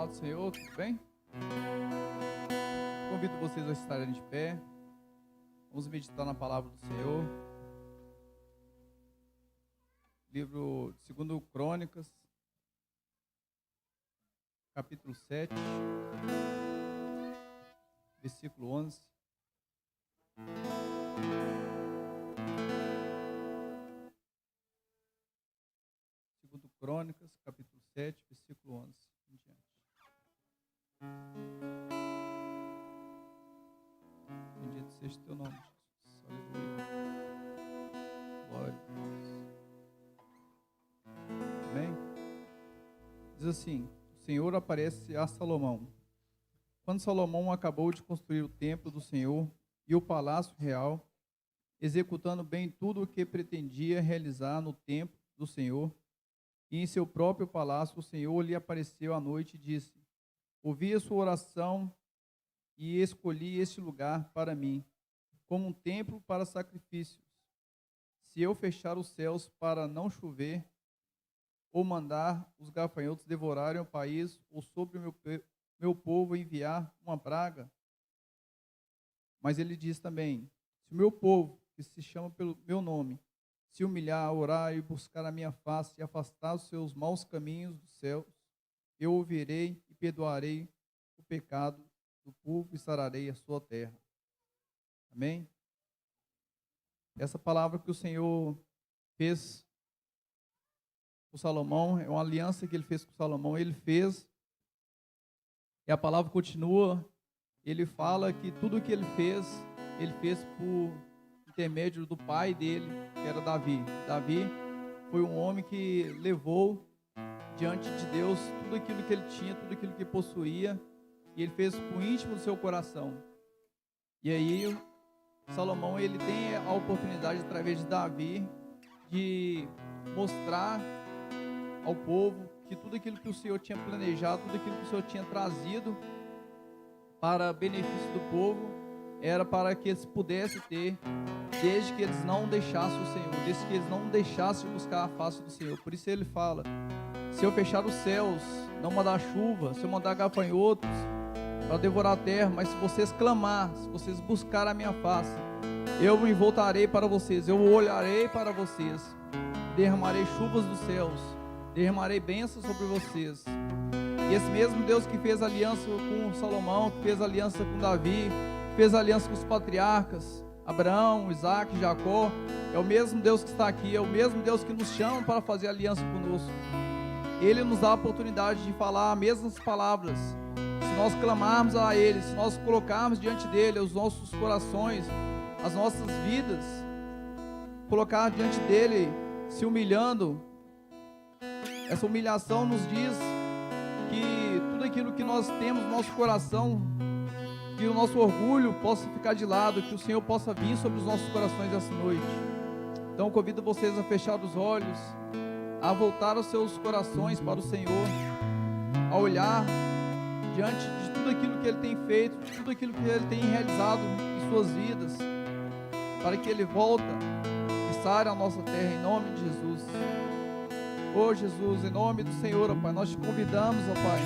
Paz do Senhor, tudo bem? Convido vocês a estarem de pé. Vamos meditar na palavra do Senhor. Livro de 2 Crônicas, capítulo 7, versículo 11. Segundo Crônicas, capítulo 7, versículo 11 em diante. Bendito seja o teu nome, Jesus. Aleluia. Glória a Deus. Amém? Diz assim: o Senhor aparece a Salomão. Quando Salomão acabou de construir o templo do Senhor e o palácio real, executando bem tudo o que pretendia realizar no templo do Senhor, e em seu próprio palácio, o Senhor lhe apareceu à noite e disse: ouvi a sua oração e escolhi este lugar para mim, como um templo para sacrifícios. Se eu fechar os céus para não chover, ou mandar os gafanhotos devorarem o país, ou sobre o meu povo enviar uma praga. Mas ele diz também: se o meu povo, que se chama pelo meu nome, se humilhar, orar e buscar a minha face e afastar os seus maus caminhos dos céus, eu ouvirei e perdoarei o pecado do povo e sararei a sua terra. Amém? Essa palavra que o Senhor fez com Salomão, é uma aliança que ele fez com Salomão, ele fez, e a palavra continua, ele fala que tudo o que ele fez por intermédio do pai dele, que era Davi. Davi foi um homem que levou diante de Deus tudo aquilo que ele tinha, tudo aquilo que possuía, e ele fez com o íntimo do seu coração. E aí, Salomão, ele tem a oportunidade, através de Davi, de mostrar ao povo que tudo aquilo que o Senhor tinha planejado, tudo aquilo que o Senhor tinha trazido para benefício do povo, era para que eles pudessem ter, desde que eles não deixassem o Senhor, desde que eles não deixassem de buscar a face do Senhor. Por isso ele fala: se eu fechar os céus, não mandar chuva, se eu mandar gafanhotos para devorar a terra, mas se vocês clamar, se vocês buscar a minha face, eu me voltarei para vocês, eu olharei para vocês, derramarei chuvas dos céus, derramarei bênçãos sobre vocês. E esse mesmo Deus que fez aliança com Salomão, que fez aliança com Davi, fez aliança com os patriarcas, Abraão, Isaac, Jacó, é o mesmo Deus que está aqui, é o mesmo Deus que nos chama para fazer aliança conosco. Ele nos dá a oportunidade de falar as mesmas palavras. Se nós clamarmos a Ele, se nós colocarmos diante dEle os nossos corações, as nossas vidas, colocar diante dEle, se humilhando, essa humilhação nos diz que tudo aquilo que nós temos no nosso coração, que o nosso orgulho possa ficar de lado, que o Senhor possa vir sobre os nossos corações essa noite. Então convido vocês a fechar os olhos, a voltar os seus corações para o Senhor, a olhar diante de tudo aquilo que Ele tem feito, de tudo aquilo que Ele tem realizado em suas vidas, para que Ele volta e sare a nossa terra em nome de Jesus. Oh Jesus, em nome do Senhor, ó Pai, nós te convidamos, ó Pai,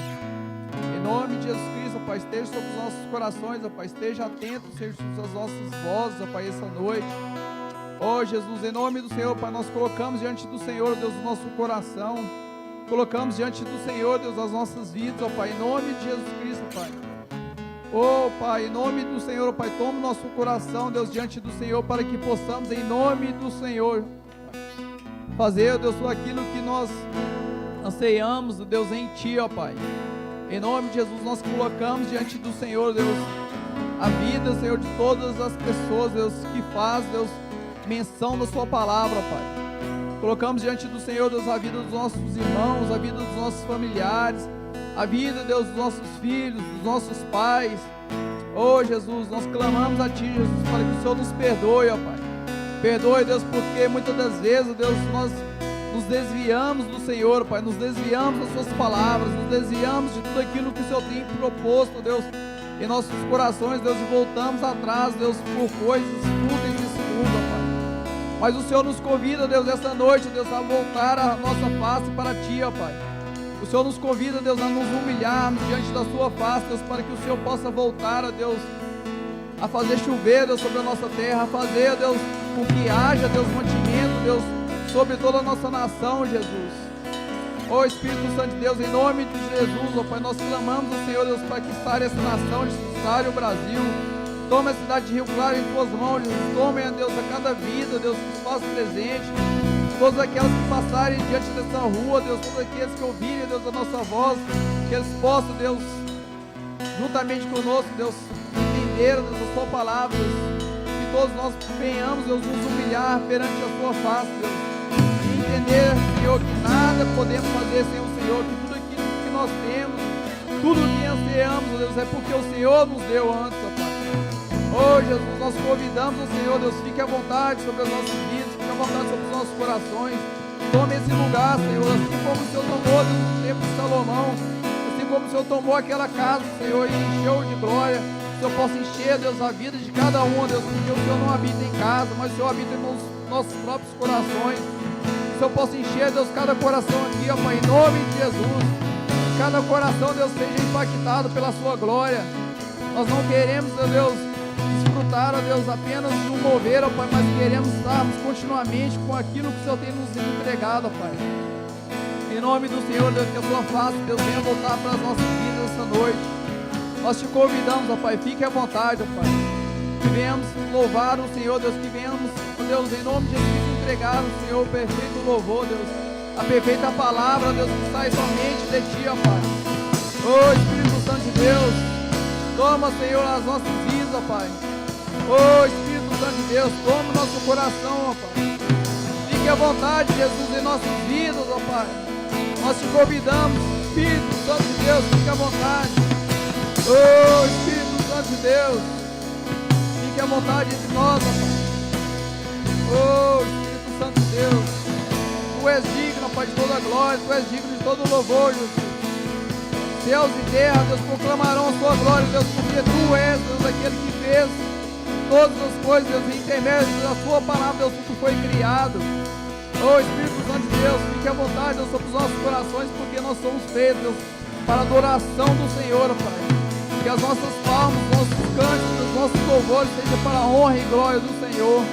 em nome de Jesus Cristo, ó Pai, esteja sobre os nossos corações, ó Pai, esteja atento, seja sobre as nossas vozes, ó Pai, essa noite. Oh Jesus, em nome do Senhor, Pai, nós colocamos diante do Senhor, Deus, o nosso coração, colocamos diante do Senhor, Deus, as nossas vidas, ó Pai, em nome de Jesus Cristo, Pai. Oh Pai, em nome do Senhor, ó Pai, toma o nosso coração, Deus, diante do Senhor, para que possamos, em nome do Senhor, fazer, Deus, tudo aquilo que nós anseiamos, Deus, em Ti, ó Pai. Em nome de Jesus, nós colocamos diante do Senhor, Deus, a vida, Senhor, de todas as pessoas, Deus, que faz, Deus, menção da Sua palavra, ó Pai. Colocamos diante do Senhor, Deus, a vida dos nossos irmãos, a vida dos nossos familiares, a vida, Deus, dos nossos filhos, dos nossos pais. Oh Jesus, nós clamamos a Ti, Jesus, para que o Senhor nos perdoe, ó Pai. Perdoe, Deus, porque muitas das vezes, Deus, nós nos desviamos do Senhor, Pai, nos desviamos das Suas palavras, nos desviamos de tudo aquilo que o Senhor tem proposto, Deus, em nossos corações, Deus, e voltamos atrás, Deus, por coisas fúteis desse mundo, ó Pai. Mas o Senhor nos convida, Deus, essa noite, Deus, a voltar a nossa face para Ti, ó Pai. O Senhor nos convida, Deus, a nos humilharmos diante da sua face, Deus, para que o Senhor possa voltar, ó Deus, a fazer chover, Deus, sobre a nossa terra, a fazer, Deus, com que haja, Deus, mantimento, Deus, sobre toda a nossa nação, Jesus. Ó Espírito Santo de Deus, em nome de Jesus, ó Pai, nós clamamos ao Senhor, Deus, para que sare essa nação, sare o Brasil. Tome a cidade de Rio Claro em tuas mãos, Jesus. Tome, ó Deus, a cada vida, Deus, que se faça presente. Todas aquelas que passarem diante dessa rua, Deus, todos aqueles que ouvirem, Deus, a nossa voz, que eles possam, Deus, juntamente conosco, Deus, entender, Deus, a sua palavra, Deus, que todos nós venhamos, Deus, nos humilhar perante a sua face, Deus, e entender, Senhor, que nada podemos fazer sem o Senhor, que tudo aquilo que nós temos, tudo que ansiamos, Deus, é porque o Senhor nos deu antes, ó Pai. Oh Jesus, nós convidamos o Senhor, Deus, fique à vontade sobre as nossas vidas, fique à vontade sobre os nossos corações. Tome esse lugar, Senhor, assim como o Senhor tomou, Deus, no tempo de Salomão, assim como o Senhor tomou aquela casa, Senhor, e encheu de glória. O Senhor possa encher, Deus, a vida de cada um, Deus, porque o Senhor não habita em casa, mas o Senhor habita nos nossos próprios corações. O Senhor possa encher, Deus, cada coração aqui, ó Pai, em nome de Jesus. Cada coração, Deus, seja impactado pela sua glória. Nós não queremos, Deus, desfrutar, ó Deus, apenas de um mover, ó Pai, mas queremos estarmos continuamente com aquilo que o Senhor tem nos entregado, ó Pai. Em nome do Senhor, Deus, que a sua face, Deus, venha voltar para as nossas vidas essa noite. Nós te convidamos, ó Pai, fique à vontade, ó Pai. Que venhamos louvar o Senhor, Deus, que venhamos, ó Deus, em nome de Jesus, entregar ao Senhor o perfeito louvor, Deus, a perfeita palavra, Deus, que sai somente de Ti, ó Pai. Ô Espírito Santo de Deus, toma, Senhor, as nossas vidas, ó Pai. Ô Espírito Santo de Deus, toma o nosso coração, ó Pai. Fique à vontade, Jesus, em nossas vidas, ó Pai. Nós te convidamos, Espírito Santo de Deus, fique à vontade. Ô Espírito Santo de Deus, fique à vontade entre nós, ó Pai. Ô Espírito Santo de Deus, Tu és digno, ó Pai, de toda a glória, Tu és digno de todo o louvor, Jesus. Céus e terra, Deus, proclamarão a sua glória, Deus, porque Tu és, Deus, aquele que fez todas as coisas, Deus, em intermédio da sua palavra, Deus, que foi criado. Oh Espírito Santo de Deus, fique à vontade, Deus, sobre os nossos corações, porque nós somos feitos, Deus, para a adoração do Senhor, ó Pai. Que as nossas palmas, os nossos cânticos, os nossos louvores sejam para a honra e glória do Senhor,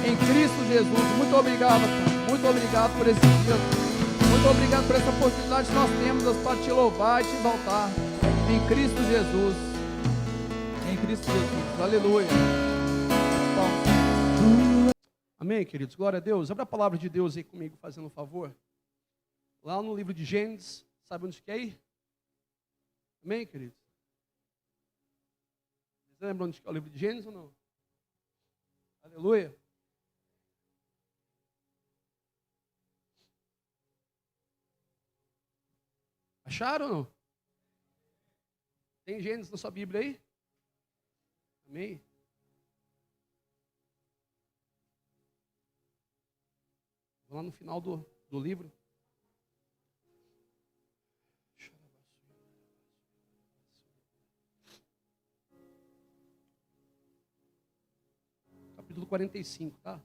em Cristo Jesus. Muito obrigado, Pai. Muito obrigado por esse dia. Muito obrigado por essa oportunidade que nós temos, Deus, para te louvar e te exaltar. Em Cristo Jesus. Em Cristo Jesus. Aleluia. Amém, queridos? Glória a Deus. Abra a palavra de Deus aí comigo, fazendo um favor. Lá no livro de Gênesis. Sabe onde que é aí? Amém, queridos? Você lembra onde que é o livro de Gênesis ou não? Aleluia. Acharam ou não? Tem Gênesis na sua Bíblia aí? Amém? Vou lá no final do livro. Capítulo 45, tá?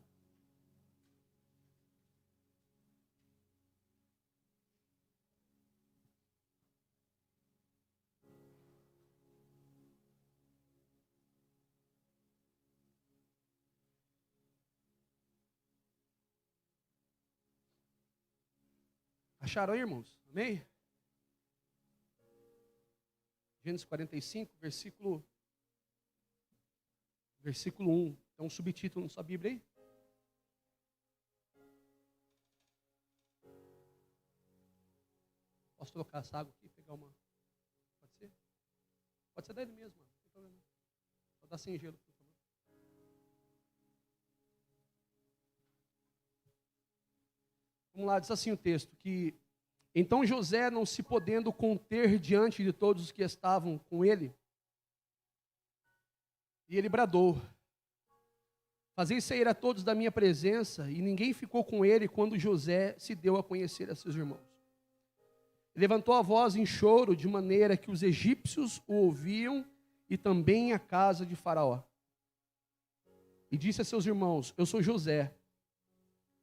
Acharam aí, irmãos? Amém? Gênesis 45, versículo 1. É um subtítulo na sua Bíblia aí? Posso trocar essa água aqui e pegar uma? Pode ser? Pode ser dele mesmo, não tem problema. Vou dar sem gelo, por favor. Vamos lá, diz assim o texto, que então José, não se podendo conter diante de todos os que estavam com ele, e ele bradou: fazei sair a todos da minha presença, e ninguém ficou com ele quando José se deu a conhecer a seus irmãos. Levantou a voz em choro, de maneira que os egípcios o ouviam, e também a casa de Faraó. E disse a seus irmãos: eu sou José.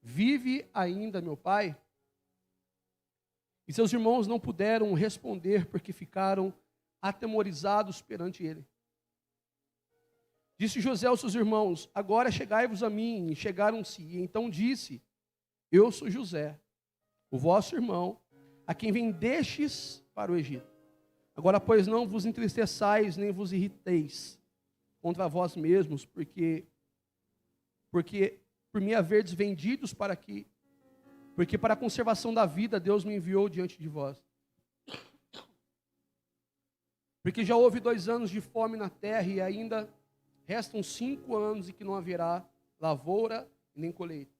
Vive ainda meu pai? E seus irmãos não puderam responder porque ficaram atemorizados perante ele. Disse José aos seus irmãos: agora chegai-vos a mim. E chegaram-se. E então disse: eu sou José, o vosso irmão, a quem vendestes para o Egito. Agora, pois, não vos entristeçais, nem vos irriteis contra vós mesmos, porque por me haverdes vendidos para aqui, porque para a conservação da vida Deus me enviou diante de vós. Porque já houve 2 anos de fome na terra e ainda restam 5 anos em que não haverá lavoura nem colheita.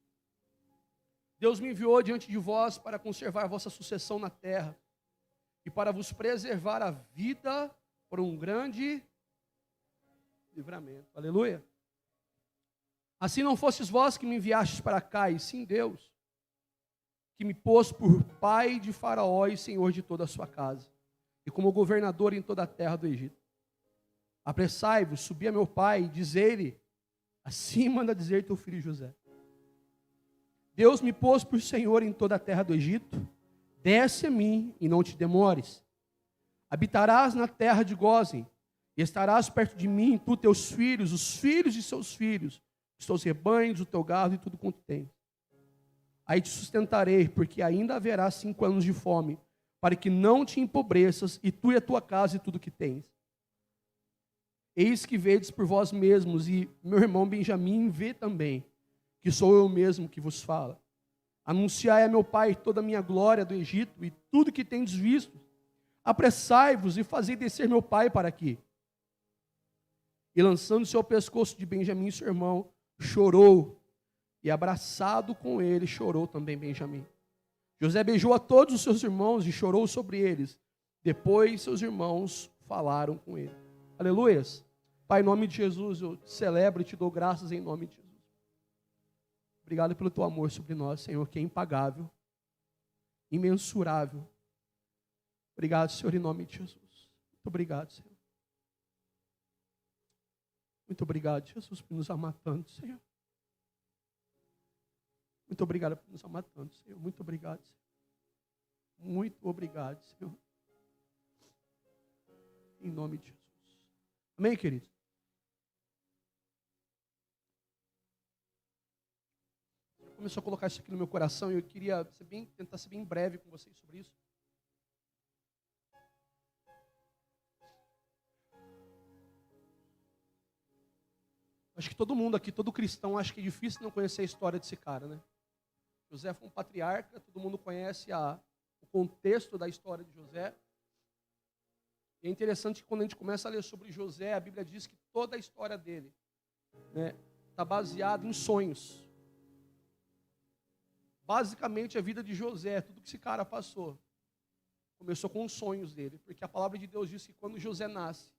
Deus me enviou diante de vós para conservar a vossa sucessão na terra e para vos preservar a vida por um grande livramento. Aleluia. Assim não fostes vós que me enviastes para cá, e sim Deus, que me pôs por pai de Faraó e senhor de toda a sua casa, e como governador em toda a terra do Egito. Apressai-vos, subi a meu pai, e dizei-lhe, assim manda dizer teu filho José: Deus me pôs por senhor em toda a terra do Egito, desce a mim e não te demores. Habitarás na terra de Gósen, e estarás perto de mim, tu, teus filhos, os filhos de seus filhos, os teus rebanhos, o teu gado e tudo quanto tens. Aí te sustentarei, porque ainda haverá 5 anos de fome, para que não te empobreças, e tu e a tua casa e tudo que tens. Eis que vedes por vós mesmos, e meu irmão Benjamim vê também, que sou eu mesmo que vos fala. Anunciai a meu pai toda a minha glória do Egito, e tudo que tendes visto. Apressai-vos e fazei descer meu pai para aqui. E lançando-se ao pescoço de Benjamim, seu irmão, chorou, e abraçado com ele, chorou também Benjamim. José beijou a todos os seus irmãos e chorou sobre eles. Depois seus irmãos falaram com ele. Aleluias. Pai, em nome de Jesus, eu te celebro e te dou graças em nome de Jesus. Obrigado pelo teu amor sobre nós, Senhor, que é impagável, imensurável. Obrigado, Senhor, em nome de Jesus. Muito obrigado, Senhor. Muito obrigado, Jesus, por nos amar tanto, Senhor. Muito obrigado por nos amar tanto, Senhor. Muito obrigado, Senhor. Muito obrigado, Senhor. Em nome de Jesus. Amém, querido? Começou a colocar isso aqui no meu coração e eu queria tentar ser bem breve com vocês sobre isso. Acho que todo mundo aqui, todo cristão, acha que é difícil não conhecer a história desse cara, né? José foi um patriarca, todo mundo conhece o contexto da história de José. E é interessante que quando a gente começa a ler sobre José, a Bíblia diz que toda a história dele está baseada em sonhos. Basicamente, a vida de José, tudo que esse cara passou, começou com os sonhos dele. Porque a palavra de Deus diz que quando José nasce,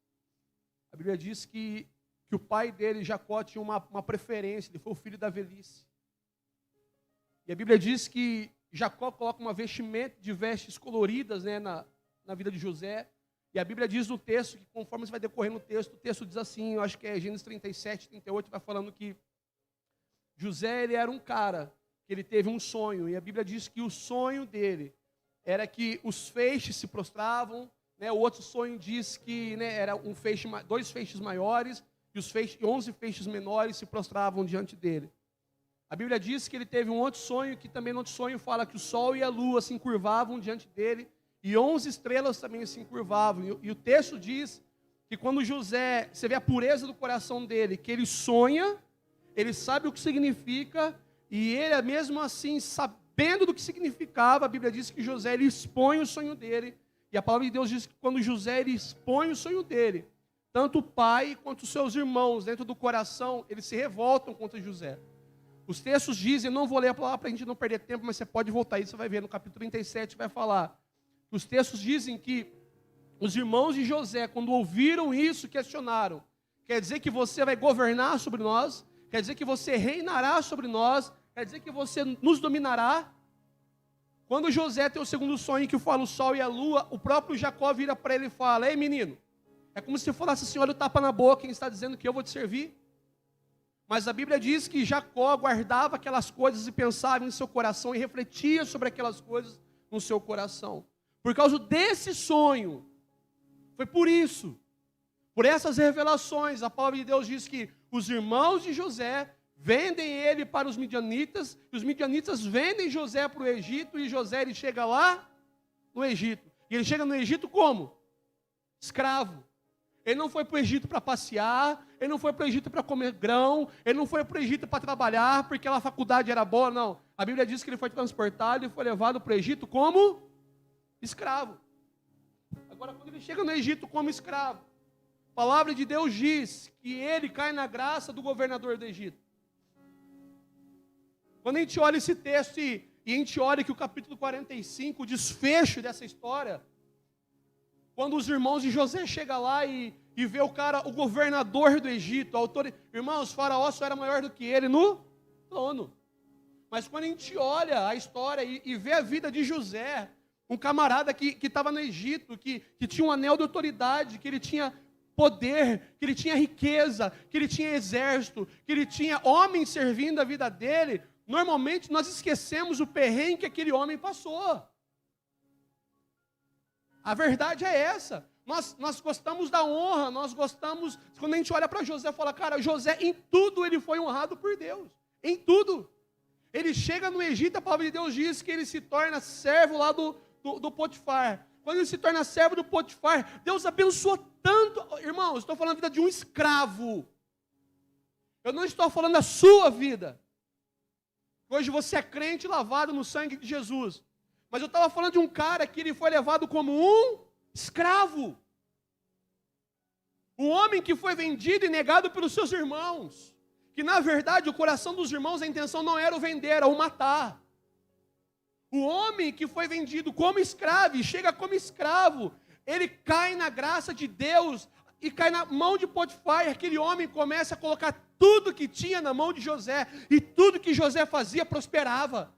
a Bíblia diz que o pai dele, Jacó, tinha uma preferência, ele foi o filho da velhice. E a Bíblia diz que Jacó coloca uma vestimenta de vestes coloridas na vida de José. E a Bíblia diz no texto, que conforme você vai decorrendo o texto diz assim, eu acho que é Gênesis 37, 38, vai falando que José, ele era um cara, que ele teve um sonho. E a Bíblia diz que o sonho dele era que os feixes se prostravam, né? O outro sonho diz que era 2 feixes maiores, e 11 feixes menores se prostravam diante dele. A Bíblia diz que ele teve um outro sonho, que também no outro sonho fala que o sol e a lua se encurvavam diante dele, e 11 estrelas também se encurvavam. E o texto diz que quando José, você vê a pureza do coração dele, que ele sonha, ele sabe o que significa, e ele mesmo assim, sabendo do que significava, a Bíblia diz que José, ele expõe o sonho dele, e a palavra de Deus diz que quando José, ele expõe o sonho dele, tanto o pai quanto os seus irmãos, dentro do coração, eles se revoltam contra José. Os textos dizem, não vou ler a palavra para a gente não perder tempo, mas você pode voltar aí, você vai ver no capítulo 37, vai falar. Os textos dizem que os irmãos de José, quando ouviram isso, questionaram. Quer dizer que você vai governar sobre nós? Quer dizer que você reinará sobre nós? Quer dizer que você nos dominará? Quando José tem o segundo sonho, que fala o sol e a lua, o próprio Jacó vira para ele e fala, ei menino, é como se falasse assim, olha o tapa na boca, quem está dizendo que eu vou te servir? Mas a Bíblia diz que Jacó guardava aquelas coisas e pensava em seu coração e refletia sobre aquelas coisas no seu coração. Por causa desse sonho, foi por isso, por essas revelações, a palavra de Deus diz que os irmãos de José vendem ele para os midianitas, e os midianitas vendem José para o Egito, e José ele chega lá no Egito. E ele chega no Egito como? Escravo. Ele não foi para o Egito para passear, ele não foi para o Egito para comer grão, ele não foi para o Egito para trabalhar, porque a faculdade era boa, não. A Bíblia diz que ele foi transportado e foi levado para o Egito como escravo. Agora, quando ele chega no Egito como escravo, a palavra de Deus diz que ele cai na graça do governador do Egito. Quando a gente olha esse texto e a gente olha que o capítulo 45, o desfecho dessa história, quando os irmãos de José chegam lá e vê o governador do Egito, irmãos, Faraó só era maior do que ele no trono. Mas quando a gente olha a história e vê a vida de José, um camarada que estava no Egito, que tinha um anel de autoridade, que ele tinha poder, que ele tinha riqueza, que ele tinha exército, que ele tinha homens servindo a vida dele, normalmente nós esquecemos o perrengue que aquele homem passou. A verdade é essa. Nós gostamos da honra, nós gostamos, quando a gente olha para José, fala, cara, José em tudo ele foi honrado por Deus, em tudo. Ele chega no Egito, a palavra de Deus diz que ele se torna servo lá do Potifar. Quando ele se torna servo do Potifar, Deus abençoa tanto. Irmãos, estou falando da vida de um escravo. Eu não estou falando da sua vida. Hoje você é crente lavado no sangue de Jesus. Mas eu estava falando de um cara que ele foi levado como um escravo. Um homem que foi vendido e negado pelos seus irmãos. Que na verdade o coração dos irmãos, a intenção não era o vender, era o matar. O homem que foi vendido como escravo e chega como escravo, ele cai na graça de Deus e cai na mão de Potifar, e aquele homem começa a colocar tudo que tinha na mão de José, e tudo que José fazia prosperava.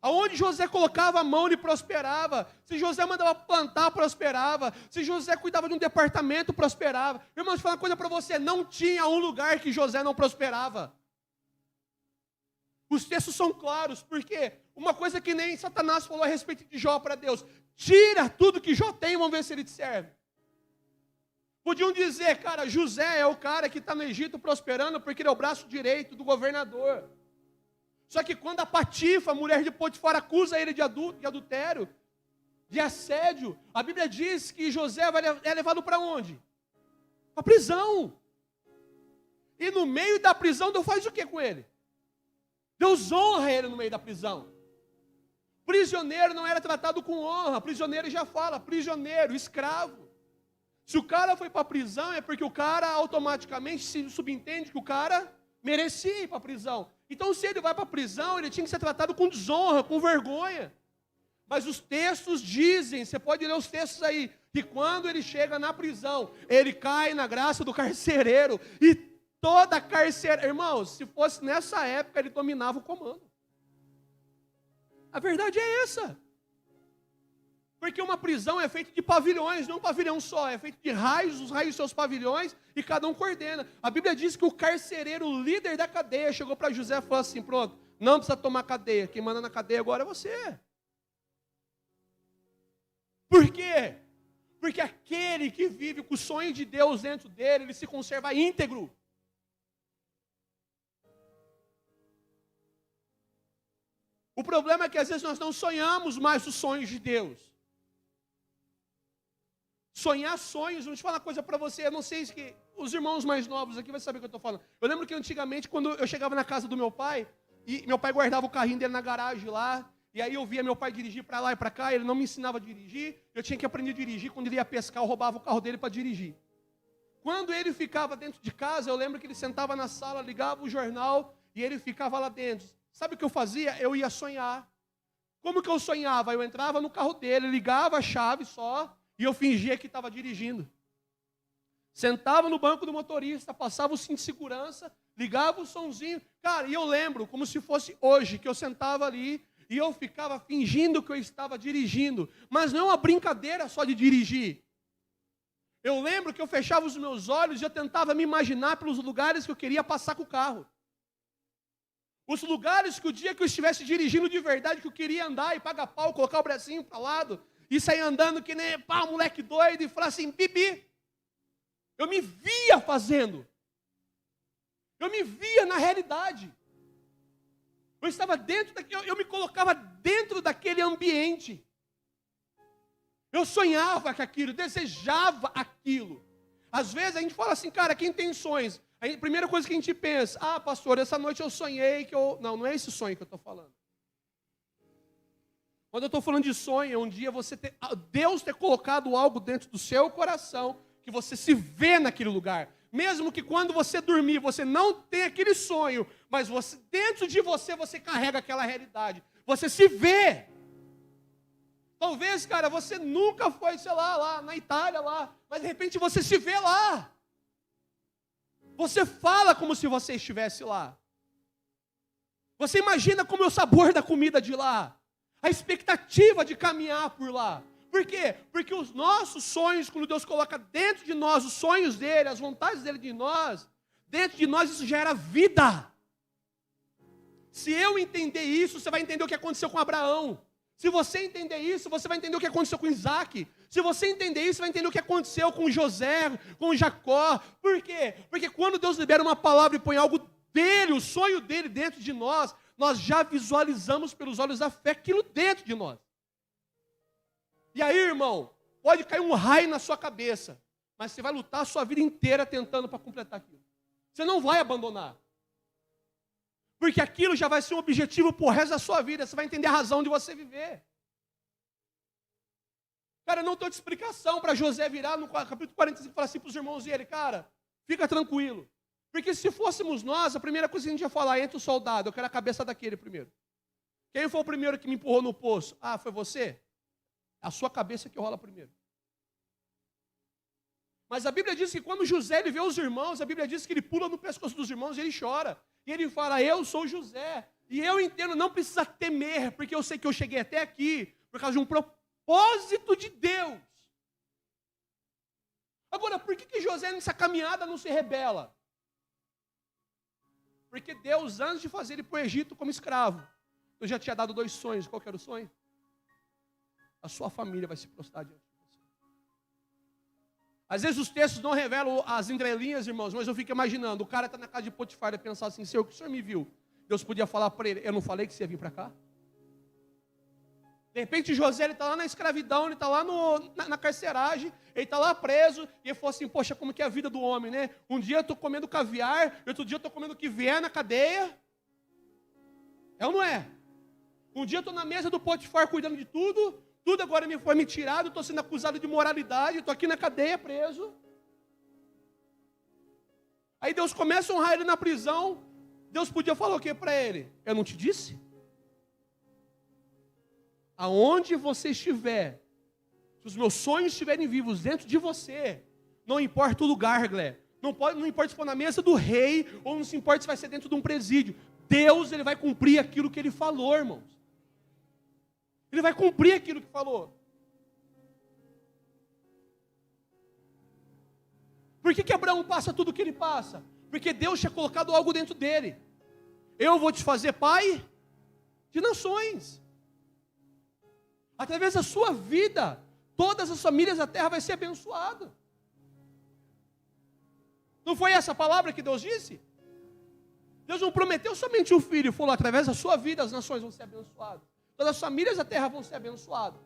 Aonde José colocava a mão, ele prosperava. Se José mandava plantar, prosperava. Se José cuidava de um departamento, prosperava. Irmãos, vou falar uma coisa para você, não tinha um lugar que José não prosperava. Os textos são claros, porque uma coisa que nem Satanás falou a respeito de Jó para Deus, tira tudo que Jó tem, vamos ver se ele te serve. Podiam dizer, cara, José é o cara que está no Egito prosperando porque ele é o braço direito do governador. Só que quando a Patifa, a mulher de Potifar, acusa ele de adultério, de assédio, a Bíblia diz que José é levado para onde? Para a prisão. E no meio da prisão, Deus faz o que com ele? Deus honra ele no meio da prisão. Prisioneiro não era tratado com honra, prisioneiro já fala, prisioneiro, escravo. Se o cara foi para a prisão, é porque o cara automaticamente se subentende que o cara merecia ir para a prisão. Então, se ele vai para a prisão, ele tinha que ser tratado com desonra, com vergonha. Mas os textos dizem, você pode ler os textos aí, que quando ele chega na prisão, ele cai na graça do carcereiro. E toda carcereira, irmãos, se fosse nessa época, ele dominava o comando. A verdade é essa. Porque uma prisão é feita de pavilhões, não um pavilhão só, é feito de raios, os raios seus pavilhões, e cada um coordena. A Bíblia diz que o carcereiro, o líder da cadeia, chegou para José e falou assim, pronto, não precisa tomar cadeia, quem manda na cadeia agora é você. Por quê? Porque aquele que vive com o sonho de Deus dentro dele, ele se conserva íntegro. O problema é que às vezes nós não sonhamos mais os sonhos de Deus. Sonhar sonhos, vou te falar uma coisa para você, eu não sei se os irmãos mais novos aqui vão saber o que eu estou falando. Eu lembro que antigamente, quando eu chegava na casa do meu pai, e meu pai guardava o carrinho dele na garagem lá, e aí eu via meu pai dirigir para lá e para cá, ele não me ensinava a dirigir, eu tinha que aprender a dirigir, quando ele ia pescar, eu roubava o carro dele para dirigir. Quando ele ficava dentro de casa, eu lembro que ele sentava na sala, ligava o jornal, e ele ficava lá dentro. Sabe o que eu fazia? Eu ia sonhar. Como que eu sonhava? Eu entrava no carro dele, ligava a chave só, e eu fingia que estava dirigindo. Sentava no banco do motorista, passava o cinto de segurança, ligava o sonzinho. Cara, e eu lembro, como se fosse hoje, que eu sentava ali e eu ficava fingindo que eu estava dirigindo. Mas não é uma brincadeira só de dirigir. Eu lembro que eu fechava os meus olhos e eu tentava me imaginar pelos lugares que eu queria passar com o carro. Os lugares que o dia que eu estivesse dirigindo de verdade, que eu queria andar e pagar pau, colocar o bracinho para o lado e sair andando que nem moleque doido e falar assim, bibi. Eu me via fazendo. Eu me via na realidade. Eu estava dentro daquele, eu me colocava dentro daquele ambiente. Eu sonhava com aquilo, desejava aquilo. Às vezes a gente fala assim, cara, quem tem sonhos? A primeira coisa que a gente pensa, pastor, essa noite eu sonhei que eu... Não, não é esse sonho que eu estou falando. Quando eu estou falando de sonho, é um dia Deus ter colocado algo dentro do seu coração, que você se vê naquele lugar. Mesmo que quando você dormir, você não tem aquele sonho, mas dentro de você, você carrega aquela realidade. Você se vê. Talvez, cara, você nunca foi, sei lá na Itália, mas de repente você se vê lá. Você fala como se você estivesse lá. Você imagina como é o sabor da comida de lá. A expectativa de caminhar por lá. Por quê? Porque os nossos sonhos, quando Deus coloca dentro de nós os sonhos dele, as vontades dele de nós, dentro de nós isso gera vida. Se eu entender isso, você vai entender o que aconteceu com Abraão. Se você entender isso, você vai entender o que aconteceu com Isaac. Se você entender isso, você vai entender o que aconteceu com José, com Jacó. Por quê? Porque quando Deus libera uma palavra e põe algo dele, o sonho dele dentro de nós, nós já visualizamos pelos olhos da fé aquilo dentro de nós. E aí, irmão, pode cair um raio na sua cabeça, mas você vai lutar a sua vida inteira tentando para completar aquilo. Você não vai abandonar. Porque aquilo já vai ser um objetivo para o resto da sua vida. Você vai entender a razão de você viver. Cara, não tem outra explicação para José virar no capítulo 45 e falar assim para os irmãos dele, cara, fica tranquilo. Porque se fôssemos nós, a primeira coisa que a gente ia falar, entre o soldado, eu quero a cabeça daquele primeiro. Quem foi o primeiro que me empurrou no poço? Foi você? A sua cabeça que rola primeiro. Mas a Bíblia diz que quando José ele vê os irmãos, a Bíblia diz que ele pula no pescoço dos irmãos e ele chora. E ele fala, eu sou José. E eu entendo, não precisa temer, porque eu sei que eu cheguei até aqui por causa de um propósito de Deus. Agora, por que José nessa caminhada não se rebela? Porque Deus, antes de fazer ele para o Egito como escravo, eu já tinha dado 2 sonhos. Qual que era o sonho? A sua família vai se prostrar diante de você. Às vezes os textos não revelam as entrelinhas, irmãos, mas eu fico imaginando, o cara está na casa de Potifar e pensar assim, Senhor, que o Senhor me viu? Deus podia falar para ele, eu não falei que você ia vir para cá? De repente José está lá na escravidão, ele está lá na carceragem, ele está lá preso, e ele falou assim, poxa, como que é a vida do homem, né? Um dia eu estou comendo caviar, outro dia eu estou comendo o que vier na cadeia. É ou não é? Um dia eu estou na mesa do Potifar cuidando de tudo agora foi me tirado, estou sendo acusado de imoralidade, estou aqui na cadeia preso. Aí Deus começa a honrar ele na prisão, Deus podia falar o que para ele? Eu não te disse? Aonde você estiver, se os meus sonhos estiverem vivos dentro de você, não importa o lugar, Glé, não importa se for na mesa do rei, ou não se importa se vai ser dentro de um presídio, Deus ele vai cumprir aquilo que ele falou, irmãos. Ele vai cumprir aquilo que falou. Por que Abraão passa tudo o que ele passa? Porque Deus tinha colocado algo dentro dele. Eu vou te fazer pai de nações. Através da sua vida, todas as famílias da terra vai ser abençoada. Não foi essa a palavra que Deus disse? Deus não prometeu somente um filho, falou, através da sua vida as nações vão ser abençoadas. Todas as famílias da terra vão ser abençoadas.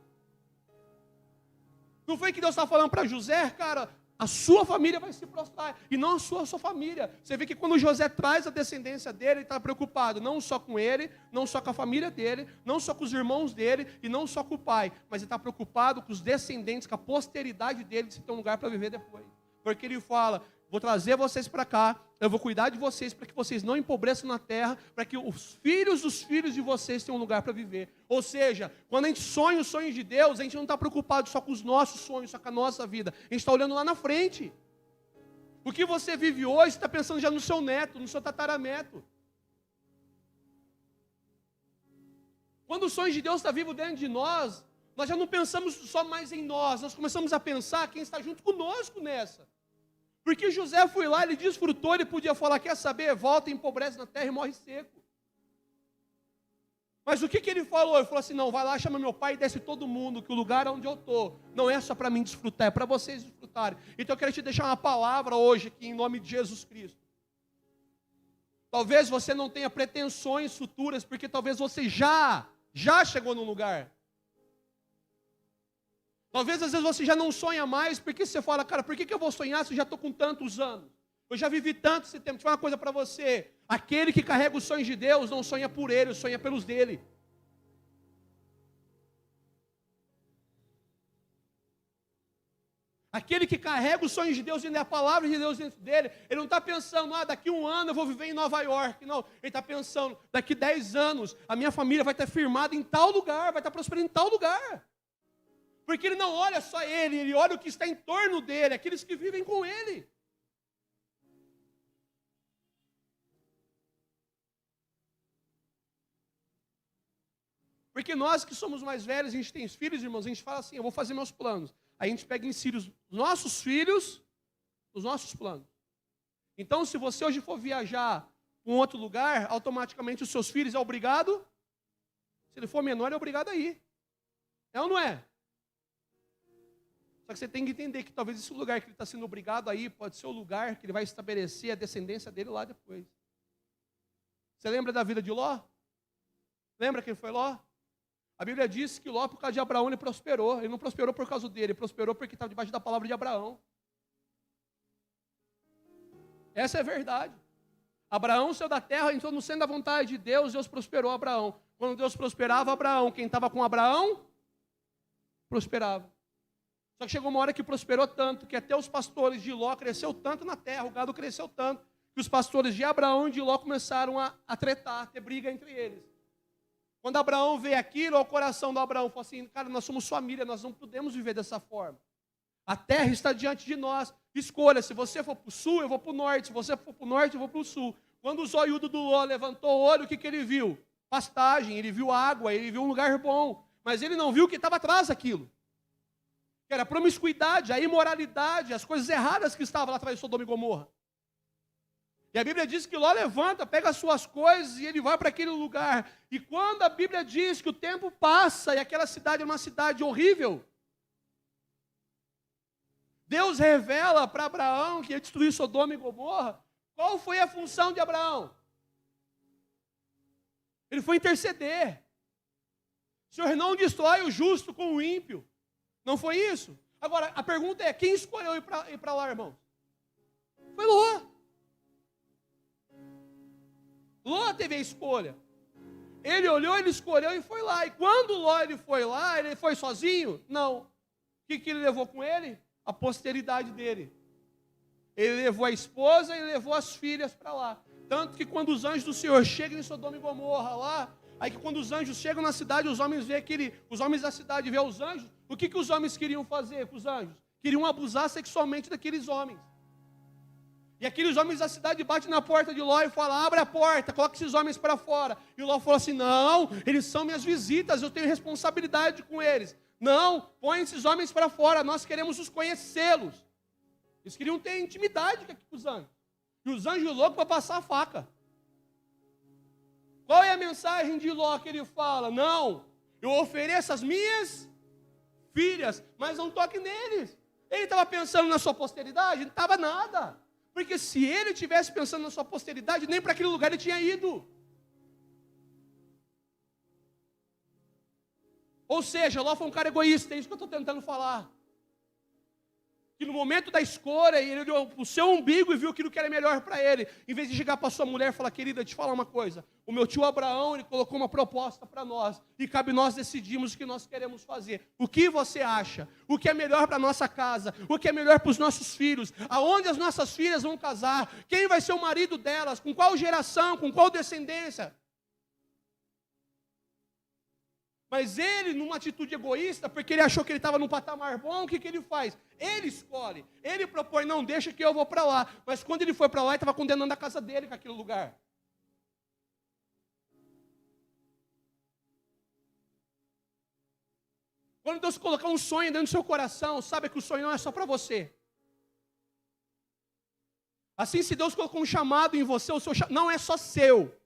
Não foi que Deus estava falando para José, cara, a sua família vai se prostrar, e não a sua família. Você vê que quando José traz a descendência dele, ele está preocupado, não só com ele, não só com a família dele, não só com os irmãos dele, e não só com o pai, mas ele está preocupado com os descendentes, com a posteridade dele, se tem um lugar para viver depois. Porque ele fala, vou trazer vocês para cá, eu vou cuidar de vocês para que vocês não empobreçam na terra, para que os filhos dos filhos de vocês tenham um lugar para viver. Ou seja, quando a gente sonha os sonhos de Deus, a gente não está preocupado só com os nossos sonhos, só com a nossa vida. A gente está olhando lá na frente. O que você vive hoje, você está pensando já no seu neto, no seu tataraneto. Quando os sonhos de Deus estão vivos dentro de nós já não pensamos só mais em nós começamos a pensar quem está junto conosco nessa. Porque José foi lá, ele desfrutou, ele podia falar, quer saber, volta e empobrece na terra e morre seco. Mas o que ele falou? Ele falou assim, não, vai lá, chama meu pai e desce todo mundo, que o lugar onde eu estou não é só para mim desfrutar, é para vocês desfrutarem. Então eu quero te deixar uma palavra hoje aqui, em nome de Jesus Cristo. Talvez você não tenha pretensões futuras, porque talvez você já chegou no lugar. Talvez às vezes você já não sonha mais, porque você fala, cara, por que eu vou sonhar se eu já estou com tantos anos? Eu já vivi tanto esse tempo. Deixa eu falar uma coisa para você. Aquele que carrega os sonhos de Deus não sonha por ele, sonha pelos dele. Aquele que carrega os sonhos de Deus e a palavra de Deus dentro dele, ele não está pensando, daqui 1 ano eu vou viver em Nova York. Não, ele está pensando, daqui 10 anos a minha família vai estar firmada em tal lugar, vai estar prosperando em tal lugar. Porque ele não olha só ele olha o que está em torno dele, aqueles que vivem com ele. Porque nós que somos mais velhos, a gente tem filhos, irmãos, a gente fala assim, eu vou fazer meus planos. Aí a gente pega e insere os nossos filhos nos nossos planos. Então, se você hoje for viajar para um outro lugar, automaticamente os seus filhos é obrigado, se ele for menor, é obrigado a ir. É ou não é? Só que você tem que entender que talvez esse lugar que ele está sendo obrigado a ir, pode ser o lugar que ele vai estabelecer a descendência dele lá depois. Você lembra da vida de Ló? Lembra quem foi Ló? A Bíblia diz que Ló, por causa de Abraão, ele prosperou. Ele não prosperou por causa dele, ele prosperou porque estava debaixo da palavra de Abraão. Essa é a verdade. Abraão saiu da terra, entrou no centro da vontade de Deus, Deus prosperou Abraão. Quando Deus prosperava Abraão, quem estava com Abraão, prosperava. Só que chegou uma hora que prosperou tanto, que até os pastores de Ló cresceu tanto na terra, o gado cresceu tanto, que os pastores de Abraão e de Ló começaram a tretar, a ter briga entre eles. Quando Abraão vê aquilo, o coração do Abraão falou assim, cara, nós somos família, nós não podemos viver dessa forma. A terra está diante de nós. Escolha, se você for para o sul, eu vou para o norte. Se você for para o norte, eu vou para o sul. Quando o zoiudo do Ló levantou o olho, o que ele viu? Pastagem, ele viu água, ele viu um lugar bom. Mas ele não viu o que estava atrás daquilo. Que era a promiscuidade, a imoralidade, as coisas erradas que estavam lá atrás de Sodoma e Gomorra. E a Bíblia diz que Ló levanta, pega as suas coisas e ele vai para aquele lugar. E quando a Bíblia diz que o tempo passa e aquela cidade é uma cidade horrível, Deus revela para Abraão que ia destruir Sodoma e Gomorra. Qual foi a função de Abraão? Ele foi interceder. O Senhor não destrói o justo com o ímpio. Não foi isso? Agora, a pergunta é, quem escolheu ir para lá, irmão? Foi Ló. Ló teve a escolha. Ele olhou, ele escolheu e foi lá. E quando Ló ele foi lá, ele foi sozinho? Não. O que ele levou com ele? A posteridade dele. Ele levou a esposa e levou as filhas para lá. Tanto que quando os anjos do Senhor chegam em Sodoma e Gomorra lá, aí que quando os anjos chegam na cidade, os homens da cidade vê os anjos, o que os homens queriam fazer com os anjos? Queriam abusar sexualmente daqueles homens. E aqueles homens da cidade batem na porta de Ló e falam, abre a porta, coloca esses homens para fora. E Ló falou assim, não, eles são minhas visitas, eu tenho responsabilidade com eles. Não, põe esses homens para fora, nós queremos os conhecê-los. Eles queriam ter intimidade com os anjos. E os anjos loucos para passar a faca. Qual é a mensagem de Ló que ele fala? Não, eu ofereço as minhas filhas, mas não toque neles. Ele estava pensando na sua posteridade? Não estava nada. Porque se ele estivesse pensando na sua posteridade, nem para aquele lugar ele tinha ido. Ou seja, Ló foi um cara egoísta, é isso que eu estou tentando falar. Que no momento da escolha, ele olhou para o seu umbigo e viu aquilo que era melhor para ele. Em vez de chegar para sua mulher e falar, querida, te falar uma coisa. O meu tio Abraão, ele colocou uma proposta para nós. E cabe nós decidirmos o que nós queremos fazer. O que você acha? O que é melhor para a nossa casa? O que é melhor para os nossos filhos? Aonde as nossas filhas vão casar? Quem vai ser o marido delas? Com qual geração? Com qual descendência? Mas ele, numa atitude egoísta, porque ele achou que ele estava num patamar bom, o que ele faz? Ele escolhe, ele propõe, não, deixa que eu vou para lá. Mas quando ele foi para lá, ele estava condenando a casa dele com aquele lugar. Quando Deus colocar um sonho dentro do seu coração, sabe que o sonho não é só para você. Assim, se Deus colocou um chamado em você, o seu não é só seu.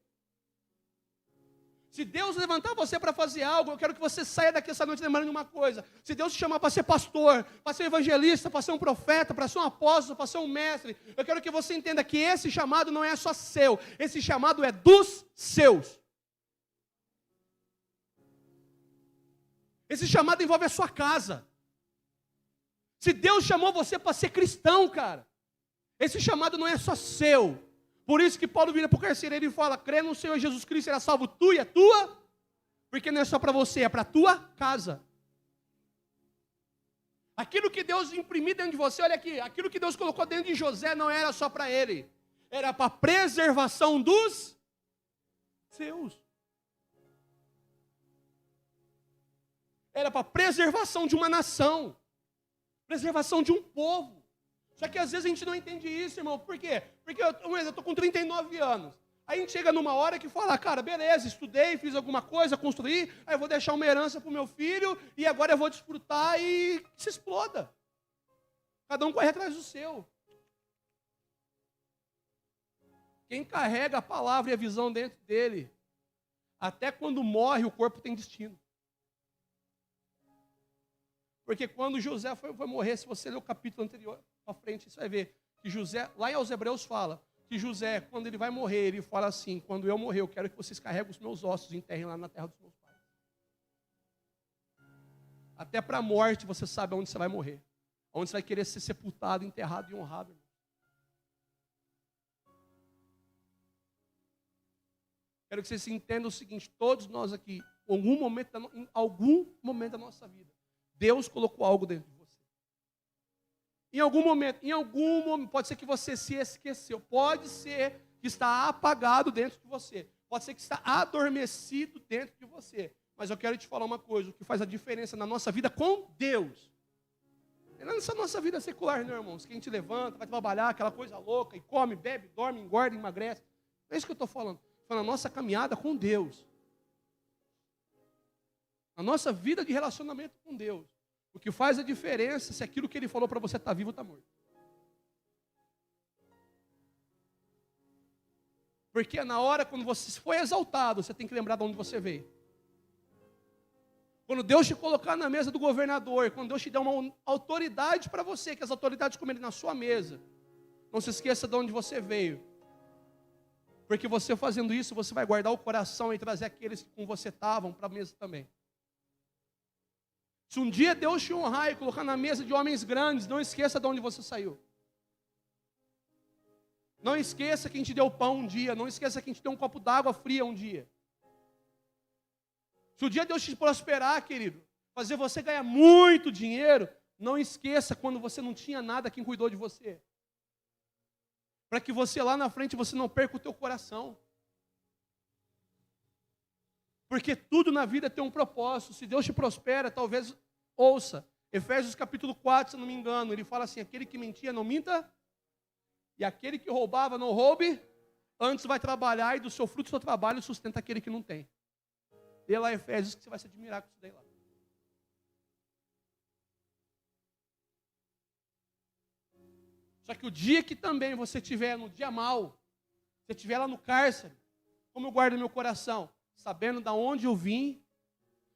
Se Deus levantar você para fazer algo, eu quero que você saia daqui essa noite lembrando de uma coisa. Se Deus te chamar para ser pastor, para ser evangelista, para ser um profeta, para ser um apóstolo, para ser um mestre, eu quero que você entenda que esse chamado não é só seu, esse chamado é dos seus. Esse chamado envolve a sua casa. Se Deus chamou você para ser cristão, cara, esse chamado não é só seu. Por isso que Paulo vira para o carcereiro e fala: crê no Senhor Jesus Cristo, será salvo tu e a tua, porque não é só para você, é para a tua casa. Aquilo que Deus imprimiu dentro de você, olha aqui, aquilo que Deus colocou dentro de José não era só para ele, era para a preservação dos seus. Era para a preservação de uma nação, preservação de um povo. Só que às vezes a gente não entende isso, irmão. Por quê? Porque eu estou com 39 anos. Aí a gente chega numa hora que fala: cara, beleza, estudei, fiz alguma coisa, construí, aí eu vou deixar uma herança para o meu filho, e agora eu vou desfrutar e se exploda. Cada um corre atrás do seu. Quem carrega a palavra e a visão dentro dele, até quando morre, o corpo tem destino. Porque quando José foi morrer, se você ler o capítulo anterior, à frente, você vai ver que José, lá aos Hebreus fala, que José, quando ele vai morrer, ele fala assim: quando eu morrer, eu quero que vocês carreguem os meus ossos e enterrem lá na terra dos meus pais. Até para a morte você sabe onde você vai morrer, onde você vai querer ser sepultado, enterrado e honrado. Irmão. Quero que vocês entendam o seguinte: todos nós aqui, em algum momento da nossa vida, Deus colocou algo dentro de você. Em algum momento, pode ser que você se esqueceu, pode ser que está apagado dentro de você, pode ser que está adormecido dentro de você. Mas eu quero te falar uma coisa: o que faz a diferença na nossa vida com Deus, não é nessa nossa vida secular, não, irmãos, que a gente levanta, vai trabalhar, aquela coisa louca, e come, bebe, dorme, engorda, emagrece. Não é isso que eu estou falando. Estou falando a nossa caminhada com Deus. A nossa vida de relacionamento com Deus. O que faz a diferença se aquilo que Ele falou para você está vivo ou está morto. Porque na hora quando você foi exaltado, você tem que lembrar de onde você veio. Quando Deus te colocar na mesa do governador, quando Deus te der uma autoridade para você, que as autoridades comerem na sua mesa, não se esqueça de onde você veio. Porque você fazendo isso, você vai guardar o coração e trazer aqueles que com você estavam para a mesa também. Se um dia Deus te honrar e colocar na mesa de homens grandes, não esqueça de onde você saiu. Não esqueça quem te deu pão um dia. Não esqueça quem te deu um copo d'água fria um dia. Se o dia Deus te prosperar, querido, fazer você ganhar muito dinheiro, não esqueça quando você não tinha nada quem cuidou de você. Para que você lá na frente você não perca o teu coração. Porque tudo na vida tem um propósito. Se Deus te prospera, talvez, ouça, Efésios capítulo 4, se não me engano, ele fala assim: aquele que mentia, não minta, e aquele que roubava, não roube, antes vai trabalhar, e do seu fruto do seu trabalho sustenta aquele que não tem. Lê lá Efésios, que você vai se admirar com isso daí lá. Só que o dia que também você estiver no dia mal, você estiver lá no cárcere, como eu guardo meu coração? Sabendo de onde eu vim,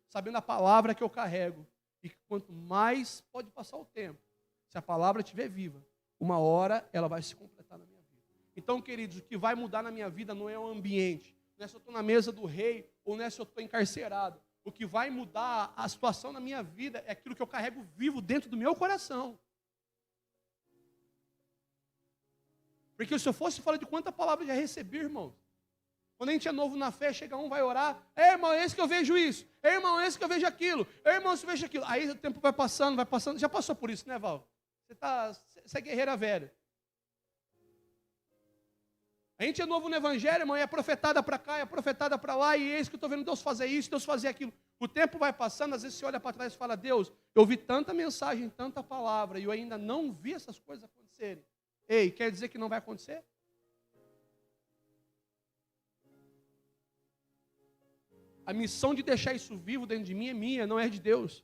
sabendo a palavra que eu carrego. E quanto mais pode passar o tempo, se a palavra estiver viva, uma hora ela vai se completar na minha vida. Então, queridos, o que vai mudar na minha vida não é o ambiente, não é se eu estou na mesa do rei, ou não é se eu estou encarcerado. O que vai mudar a situação na minha vida é aquilo que eu carrego vivo dentro do meu coração. Porque se eu fosse falar de quanta palavra eu já recebi, irmão. Quando a gente é novo na fé, chega um, vai orar. Irmão, é esse que eu vejo isso. Irmão, é esse que eu vejo aquilo. Irmão, você vejo aquilo. Aí o tempo vai passando. Já passou por isso, né, Val? Você é guerreira velha. A gente é novo no evangelho, irmão, e é profetada para cá, é profetada para lá, e eis que eu estou vendo Deus fazer isso, Deus fazer aquilo. O tempo vai passando, às vezes você olha para trás e fala: Deus, eu ouvi tanta mensagem, tanta palavra, e eu ainda não vi essas coisas acontecerem. Ei, quer dizer que não vai acontecer? A missão de deixar isso vivo dentro de mim é minha, não é de Deus.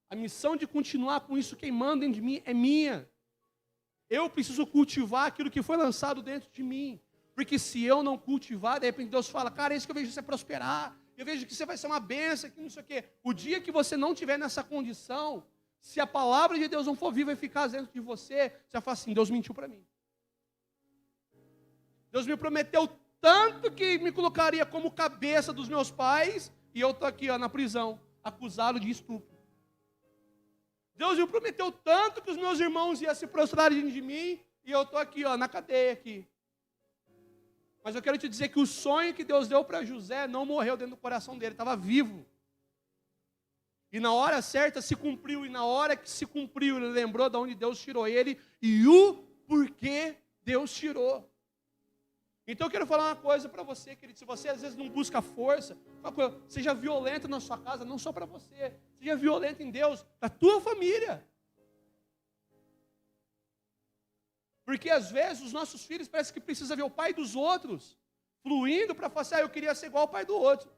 A missão de continuar com isso queimando dentro de mim é minha. Eu preciso cultivar aquilo que foi lançado dentro de mim. Porque se eu não cultivar, de repente Deus fala, cara, é isso que eu vejo você prosperar. Eu vejo que você vai ser uma bênção, que não sei o quê. O dia que você não estiver nessa condição, se a palavra de Deus não for viva e eficaz dentro de você, você vai falar assim, Deus mentiu para mim. Deus me prometeu tanto que me colocaria como cabeça dos meus pais, e eu estou aqui na prisão, acusado de estupro. Deus me prometeu tanto que os meus irmãos iam se prostrar diante de mim, e eu estou aqui na cadeia aqui. Mas eu quero te dizer que o sonho que Deus deu para José não morreu dentro do coração dele, estava vivo. E na hora certa se cumpriu, e na hora que se cumpriu, ele lembrou de onde Deus tirou ele, e o porquê Deus tirou. Então eu quero falar uma coisa para você, querido. Se você às vezes não busca força, seja violento na sua casa, não só para você. Seja violento em Deus, para a tua família. Porque às vezes os nossos filhos parecem que precisam ver o pai dos outros fluindo para falar assim, eu queria ser igual ao pai do outro.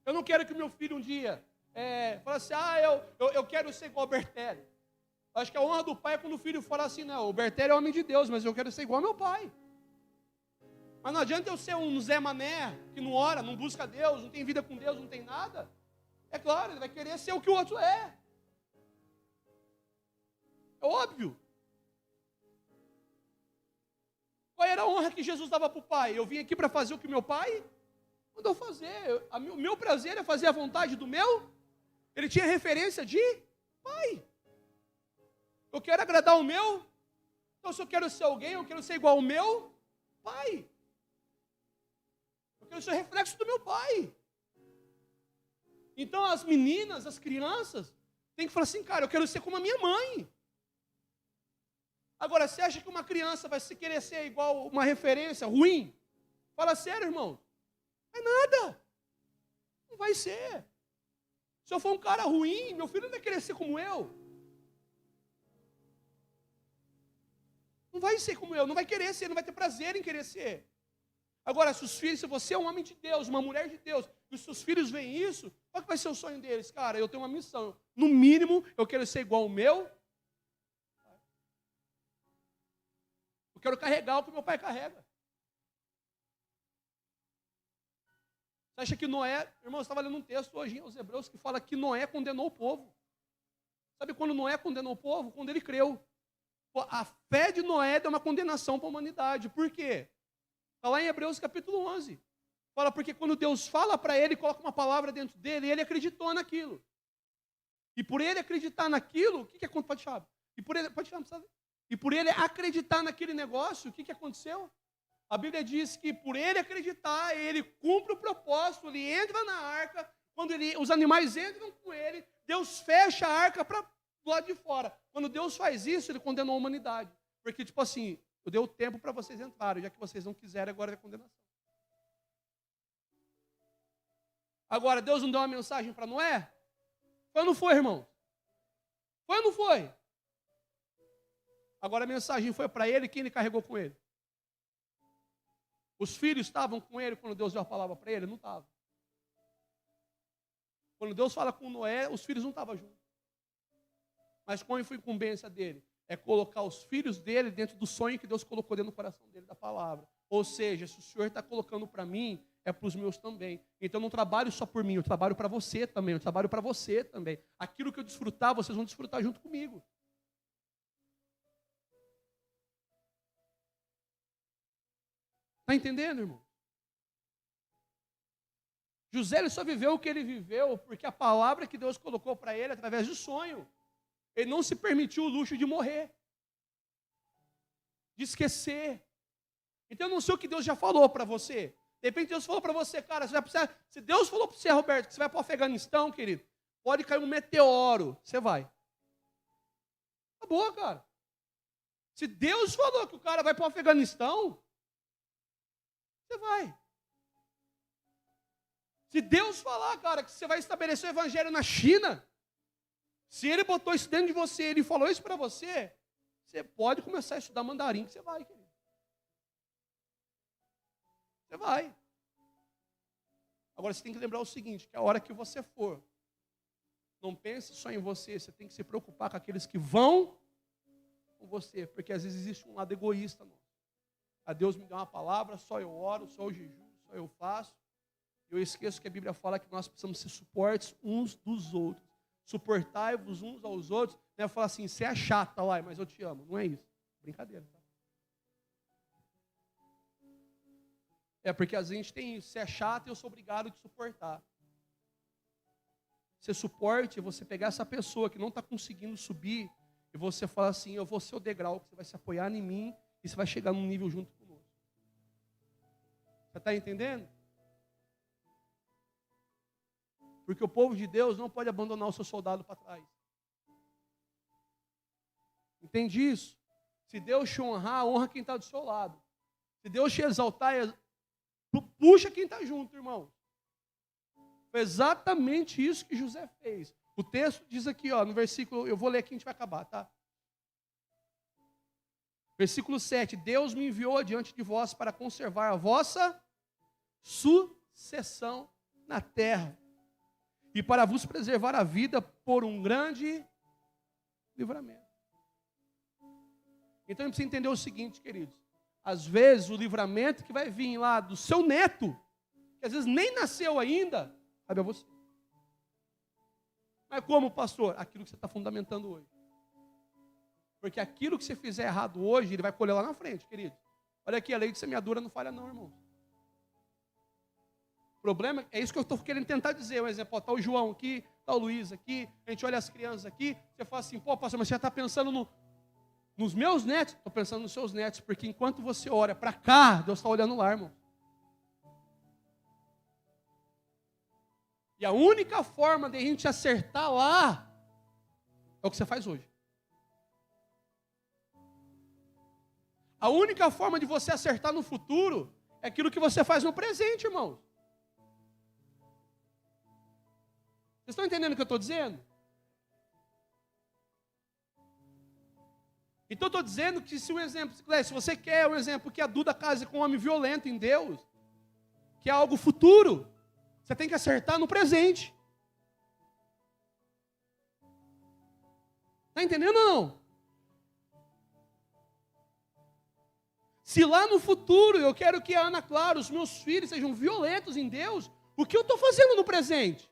Eu não quero que o meu filho um dia fale assim, eu quero ser igual ao Bertelli. Acho que a honra do pai é quando o filho fala assim, não, o Bertelli é homem de Deus, mas eu quero ser igual ao meu pai. Mas não adianta eu ser um Zé Mané, que não ora, não busca Deus, não tem vida com Deus, não tem nada. É claro, ele vai querer ser o que o outro é. É óbvio. Qual era a honra que Jesus dava para o pai? Eu vim aqui para fazer o que meu pai mandou fazer. O meu prazer é fazer a vontade do meu. Ele tinha referência de pai. Eu quero agradar o meu. Então, se eu quero ser alguém, eu quero ser igual ao meu pai. Eu quero ser o reflexo do meu pai. Então, as meninas, as crianças, têm que falar assim, cara, eu quero ser como a minha mãe. Agora, você acha que uma criança vai se querer ser igual uma referência ruim? Fala sério, irmão. Não é nada. Não vai ser. Se eu for um cara ruim, meu filho não vai querer ser como eu. Não vai ser como eu, não vai querer ser, não vai ter prazer em querer ser. Agora, se você é um homem de Deus, uma mulher de Deus, e os seus filhos veem isso, qual que vai ser o sonho deles? Cara, eu tenho uma missão. No mínimo, eu quero ser igual ao meu. Eu quero carregar o que meu pai carrega. Você acha que Noé... Irmão, eu estava lendo um texto hoje aos Hebreus que fala que Noé condenou o povo. Sabe quando Noé condenou o povo? Quando ele creu. A fé de Noé deu uma condenação para a humanidade. Por quê? Está lá em Hebreus capítulo 11. Fala porque quando Deus fala para ele, coloca uma palavra dentro dele, e ele acreditou naquilo. E por ele acreditar naquilo, o que aconteceu? Pode chamar. E por ele acreditar naquele negócio, o que aconteceu? A Bíblia diz que por ele acreditar, ele cumpre o propósito, ele entra na arca, quando os animais entram com ele, Deus fecha a arca para do lado de fora. Quando Deus faz isso, ele condenou a humanidade. Porque, tipo assim, eu dei o tempo para vocês entrarem, já que vocês não quiserem, agora é condenação. Agora, Deus não deu uma mensagem para Noé? Foi ou não foi, irmão? Foi ou não foi? Agora a mensagem foi para ele, quem ele carregou com ele? Os filhos estavam com ele quando Deus deu a palavra para ele? Não estavam. Quando Deus fala com Noé, os filhos não estavam juntos. Mas qual foi a incumbência dele? É colocar os filhos dele dentro do sonho que Deus colocou dentro do coração dele, da palavra. Ou seja, se o Senhor está colocando para mim, é para os meus também. Então eu não trabalho só por mim, eu trabalho para você também, eu trabalho para você também. Aquilo que eu desfrutar, vocês vão desfrutar junto comigo. Está entendendo, irmão? José ele só viveu o que ele viveu porque a palavra que Deus colocou para ele através do sonho. Ele não se permitiu o luxo de morrer, de esquecer. Então eu não sei o que Deus já falou para você. De repente Deus falou para você, cara, você vai precisar. Se Deus falou para você, Roberto, que você vai para o Afeganistão, querido, pode cair um meteoro, você vai. Acabou, cara. Se Deus falou que o cara vai para o Afeganistão, você vai. Se Deus falar, cara, que você vai estabelecer o evangelho na China, se ele botou isso dentro de você, ele falou isso para você, você pode começar a estudar mandarim, que você vai, querido. Você vai. Agora você tem que lembrar o seguinte, que a hora que você for, não pense só em você, você tem que se preocupar com aqueles que vão com você, porque às vezes existe um lado egoísta nosso. A Deus me deu uma palavra, só eu oro, só eu jejuo, só eu faço. Eu esqueço que a Bíblia fala que nós precisamos ser suportes uns dos outros. Suportai-vos uns aos outros. Não é falar assim, você é chata lá, mas eu te amo. Não é isso. Brincadeira, tá? É porque às vezes a gente tem isso. Você é chato e eu sou obrigado a te suportar. Ser suporte é você pegar essa pessoa que não está conseguindo subir e você falar assim, eu vou ser o degrau, que você vai se apoiar em mim e você vai chegar num nível junto conosco. Você está entendendo? Porque o povo de Deus não pode abandonar o seu soldado para trás. Entende isso? Se Deus te honrar, honra quem está do seu lado. Se Deus te exaltar, puxa quem está junto, irmão. Foi exatamente isso que José fez. O texto diz aqui, ó, no versículo, eu vou ler aqui, a gente vai acabar, tá? Versículo 7, Deus me enviou adiante de vós para conservar a vossa sucessão na terra e para vos preservar a vida por um grande livramento. Então a gente precisa entender o seguinte, queridos. Às vezes o livramento que vai vir lá do seu neto, que às vezes nem nasceu ainda, cabe a você. Mas como, pastor? Aquilo que você está fundamentando hoje. Porque aquilo que você fizer errado hoje, ele vai colher lá na frente, querido. Olha aqui, a lei de semeadura não falha não, irmão. O problema, é isso que eu estou querendo tentar dizer. Um exemplo, está o João aqui, está o Luiz aqui, a gente olha as crianças aqui, você fala assim, pô, pastor, mas você já está pensando nos meus netos? Estou pensando nos seus netos, porque enquanto você ora para cá, Deus está olhando lá, irmão. E a única forma de a gente acertar lá é o que você faz hoje. A única forma de você acertar no futuro é aquilo que você faz no presente, irmão. Vocês estão entendendo o que eu estou dizendo? Então eu estou dizendo que se você quer um exemplo que a Duda case com um homem violento em Deus, que é algo futuro, você tem que acertar no presente. Está entendendo ou não? Se lá no futuro eu quero que a Ana Clara, os meus filhos sejam violentos em Deus, o que eu estou fazendo no presente?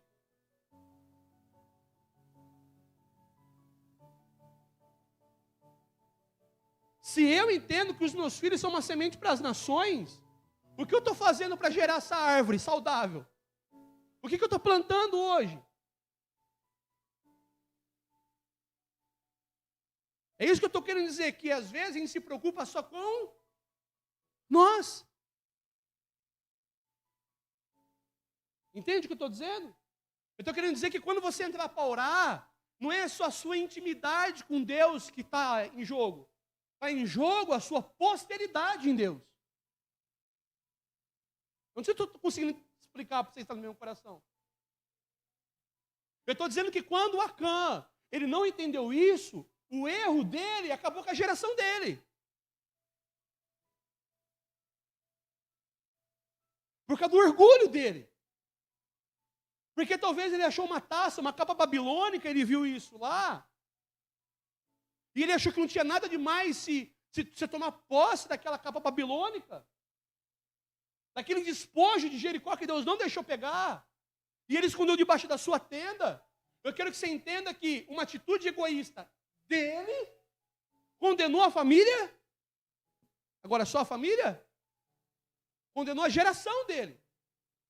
Se eu entendo que os meus filhos são uma semente para as nações, o que eu estou fazendo para gerar essa árvore saudável? O que eu estou plantando hoje? É isso que eu estou querendo dizer, que às vezes a gente se preocupa só com nós. Entende o que eu estou dizendo? Eu estou querendo dizer que quando você entrar para orar, não é só a sua intimidade com Deus que está em jogo. Está em jogo a sua posteridade em Deus. Eu não sei se eu estou conseguindo explicar para vocês que estão no meu coração. Eu estou dizendo que quando Acã, ele não entendeu isso, o erro dele acabou com a geração dele. Por causa do orgulho dele. Porque talvez ele achou uma taça, uma capa babilônica, ele viu isso lá. E ele achou que não tinha nada demais se tomar posse daquela capa babilônica. Daquele despojo de Jericó que Deus não deixou pegar. E ele escondeu debaixo da sua tenda. Eu quero que você entenda que uma atitude egoísta dele condenou a família. Agora só a família? Condenou a geração dele.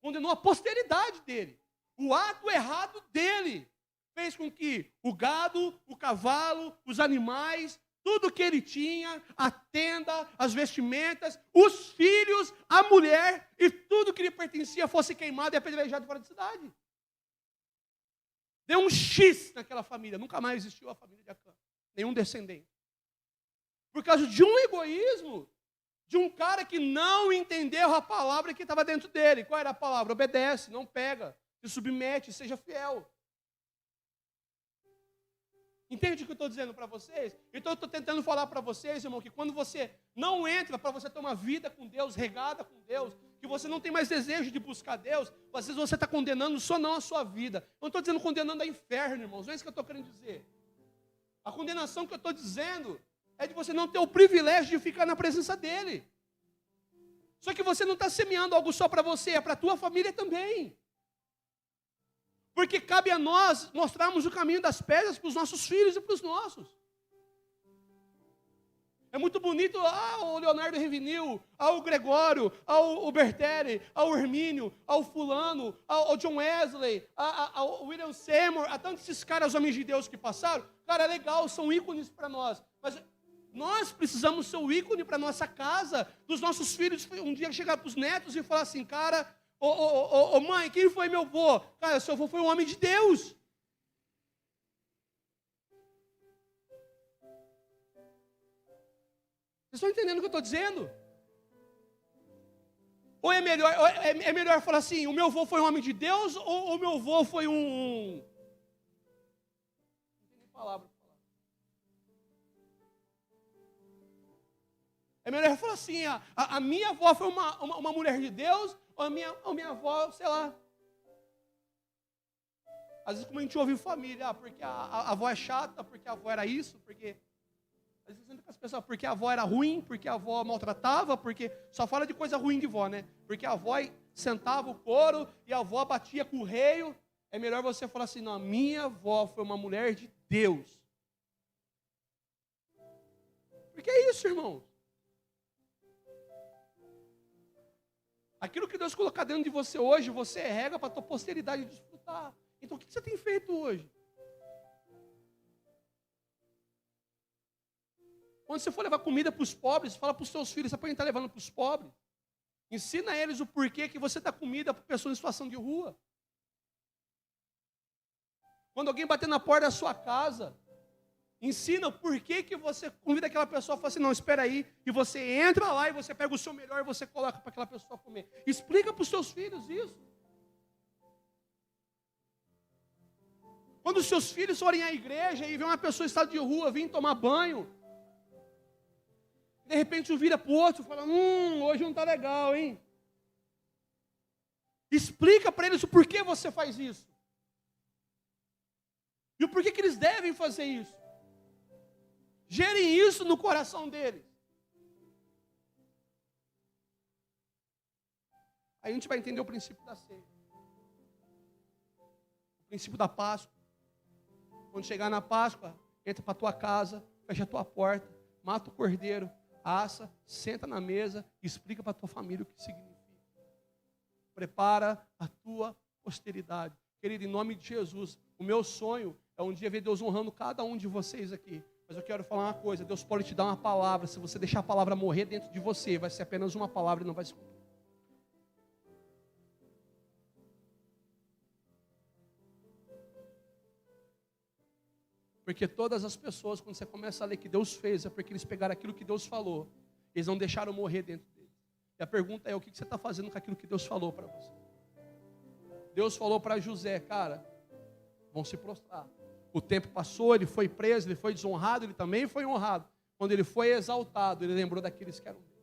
Condenou a posteridade dele. O ato errado dele fez com que o gado, o cavalo, os animais, tudo que ele tinha, a tenda, as vestimentas, os filhos, a mulher e tudo que lhe pertencia fosse queimado e apedrejado fora da cidade. Deu um X naquela família. Nunca mais existiu a família de Acã. Nenhum descendente. Por causa de um egoísmo, de um cara que não entendeu a palavra que estava dentro dele. Qual era a palavra? Obedece, não pega, se submete, seja fiel. Entende o que eu estou dizendo para vocês? Então eu estou tentando falar para vocês, irmão, que quando você não entra para você ter uma vida com Deus, regada com Deus, que você não tem mais desejo de buscar Deus, às vezes você está condenando só não a sua vida. Eu não estou dizendo condenando a inferno, irmãos, não é isso que eu estou querendo dizer. A condenação que eu estou dizendo é de você não ter o privilégio de ficar na presença dele. Só que você não está semeando algo só para você, é para a tua família também. Porque cabe a nós mostrarmos o caminho das pedras para os nossos filhos e para os nossos. É muito bonito, o Leonardo Revinil, o Gregório, o Bertelli, o Hermínio, o fulano, o John Wesley, o William Seymour, a tantos esses caras, homens de Deus que passaram. Cara, é legal, são ícones para nós. Mas nós precisamos ser o ícone para a nossa casa, dos nossos filhos, um dia chegar para os netos e falar assim, cara, mãe, quem foi meu avô? Cara, seu avô foi um homem de Deus. Vocês estão entendendo o que eu estou dizendo? Ou é melhor falar assim, o meu avô foi um homem de Deus, ou o meu avô foi um... Não tem nem palavra. É melhor falar assim, a minha avó foi uma mulher de Deus, ou a minha avó, sei lá. Às vezes como a gente ouve em família, porque a avó é chata, porque a avó era isso, porque... Às vezes entra com as pessoas, porque a avó era ruim, porque a avó maltratava, porque... Só fala de coisa ruim de vó, né? Porque a avó sentava o couro e a avó batia com o reio. É melhor você falar assim, não, a minha avó foi uma mulher de Deus. Porque é isso, irmão. Aquilo que Deus colocar dentro de você hoje, você rega para a tua posteridade desfrutar. Então o que você tem feito hoje? Quando você for levar comida para os pobres, fala para os seus filhos, você pode estar levando para os pobres. Ensina a eles o porquê que você dá comida para pessoas em situação de rua. Quando alguém bater na porta da sua casa, ensina o porquê que você convida aquela pessoa a falar assim, não, espera aí, e você entra lá e você pega o seu melhor e você coloca para aquela pessoa comer. Explica para os seus filhos isso. Quando os seus filhos forem à igreja e vê uma pessoa em estado de rua vir tomar banho, de repente um vira para o outro e fala, hoje não está legal, hein? Explica para eles o porquê você faz isso. E o porquê que eles devem fazer isso. Gerem isso no coração deles. Aí a gente vai entender o princípio da ceia. O princípio da Páscoa. Quando chegar na Páscoa, entra para a tua casa, fecha a tua porta, mata o cordeiro, assa, senta na mesa e explica para a tua família o que significa. Prepara a tua posteridade. Querido, em nome de Jesus, o meu sonho é um dia ver Deus honrando cada um de vocês aqui. Mas eu quero falar uma coisa, Deus pode te dar uma palavra, se você deixar a palavra morrer dentro de você, vai ser apenas uma palavra e não vai se cumprir. Porque todas as pessoas, quando você começa a ler que Deus fez, é porque eles pegaram aquilo que Deus falou, eles não deixaram morrer dentro deles. E a pergunta é, o que você está fazendo com aquilo que Deus falou para você? Deus falou para José, cara, vão se prostrar. O tempo passou, ele foi preso, ele foi desonrado, ele também foi honrado. Quando ele foi exaltado, ele lembrou daqueles que eram dele.